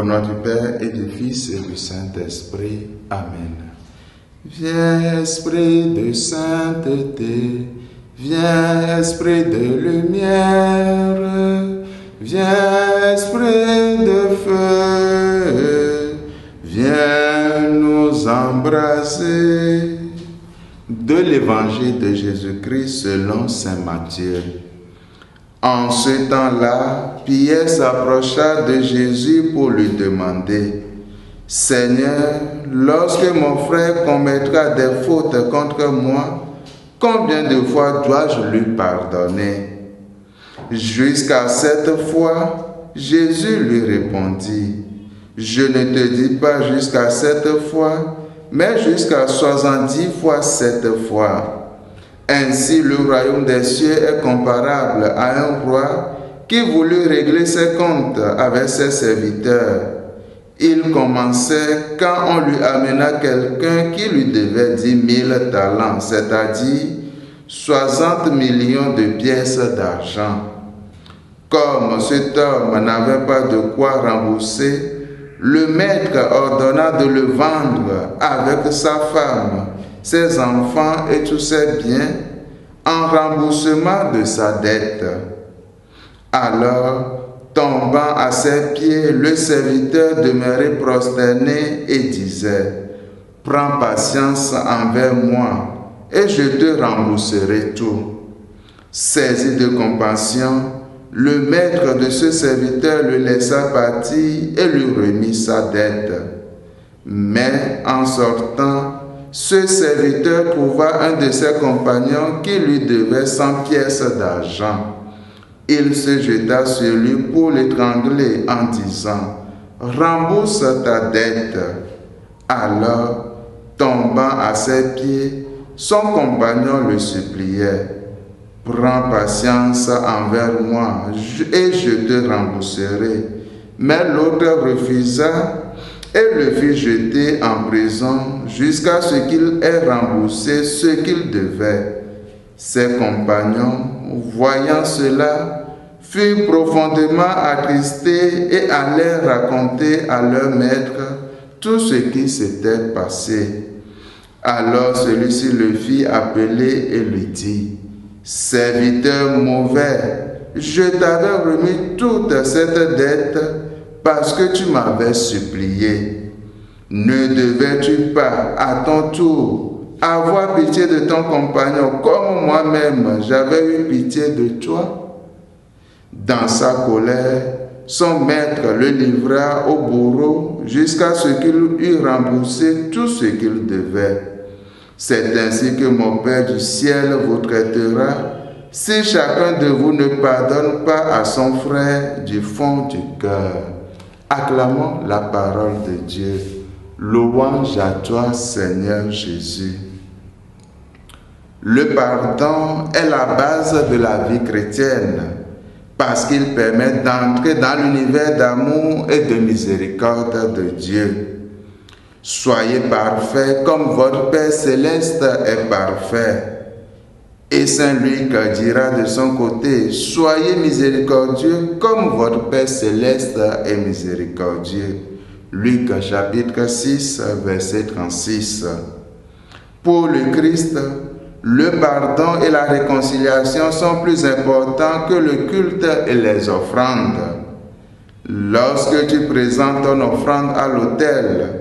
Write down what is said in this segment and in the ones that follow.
nom du Père et du Fils et du Saint-Esprit. Amen. Viens, Esprit de sainteté, viens, Esprit de lumière, viens, Esprit de feu, viens nous embraser. De l'Évangile de Jésus-Christ selon saint Matthieu. En ce temps-là, Pierre s'approcha de Jésus pour lui demander: Seigneur, lorsque mon frère commettra des fautes contre moi, combien de fois dois-je lui pardonner? Jusqu'à 7 fois, Jésus lui répondit: Je ne te dis pas jusqu'à 7 fois, mais jusqu'à 70 fois 7 fois. Ainsi, le royaume des cieux est comparable à un roi qui voulut régler ses comptes avec ses serviteurs. Il commençait quand on lui amena quelqu'un qui lui devait 10 000 talents, c'est-à-dire 60 millions de pièces d'argent. Comme cet homme n'avait pas de quoi rembourser, le maître ordonna de le vendre avec sa femme, ses enfants et tous ses biens en remboursement de sa dette. Alors, tombant à ses pieds, le serviteur demeurait prosterné et disait: Prends patience envers moi et je te rembourserai tout. Saisi de compassion, le maître de ce serviteur le laissa partir et lui remit sa dette. Mais en sortant, ce serviteur trouva un de ses compagnons qui lui devait 100 pièces d'argent. Il se jeta sur lui pour l'étrangler en disant: Rembourse ta dette. Alors, tombant à ses pieds, son compagnon le suppliait: Prends patience envers moi et je te rembourserai. Mais l'autre refusa et le fit jeter en prison jusqu'à ce qu'il ait remboursé ce qu'il devait. Ses compagnons, voyant cela, furent profondément attristés et allèrent raconter à leur maître tout ce qui s'était passé. Alors celui-ci le fit appeler et lui dit: Serviteur mauvais, je t'avais remis toute cette dette parce que tu m'avais supplié. Ne devais-tu pas, à ton tour, avoir pitié de ton compagnon comme moi-même j'avais eu pitié de toi? Dans sa colère, son maître le livra au bourreau jusqu'à ce qu'il eût remboursé tout ce qu'il devait. C'est ainsi que mon Père du ciel vous traitera si chacun de vous ne pardonne pas à son frère du fond du cœur. Acclamons la parole de Dieu. Louange à toi, Seigneur Jésus. Le pardon est la base de la vie chrétienne parce qu'il permet d'entrer dans l'univers d'amour et de miséricorde de Dieu. Soyez parfaits comme votre Père céleste est parfait. Et Saint Luc dira de son côté: Soyez miséricordieux comme votre Père céleste est miséricordieux. Luc chapitre 6, verset 36. Pour le Christ, le pardon et la réconciliation sont plus importants que le culte et les offrandes. Lorsque tu présentes ton offrande à l'autel,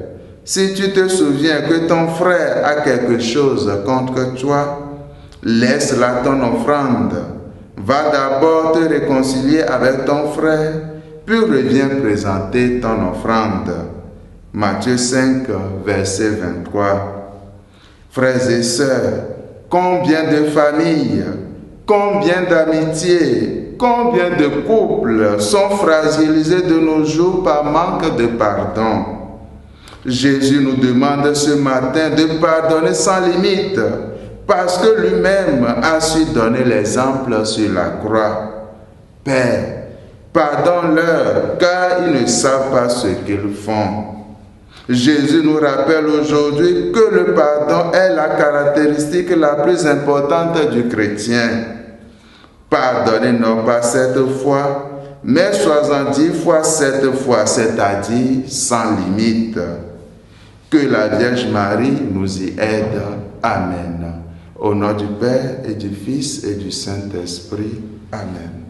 si tu te souviens que ton frère a quelque chose contre toi, laisse là ton offrande. Va d'abord te réconcilier avec ton frère, puis reviens présenter ton offrande. Matthieu 5, verset 23. Frères et sœurs, combien de familles, combien d'amitiés, combien de couples sont fragilisés de nos jours par manque de pardon. Jésus nous demande ce matin de pardonner sans limite, parce que lui-même a su donner l'exemple sur la croix. Père, pardonne-leur, car ils ne savent pas ce qu'ils font. Jésus nous rappelle aujourd'hui que le pardon est la caractéristique la plus importante du chrétien. Pardonner non pas 7 fois, mais sois-en 10 fois 7 fois, c'est-à-dire sans limite. Que la Vierge Marie nous y aide. Amen. Au nom du Père et du Fils et du Saint-Esprit. Amen.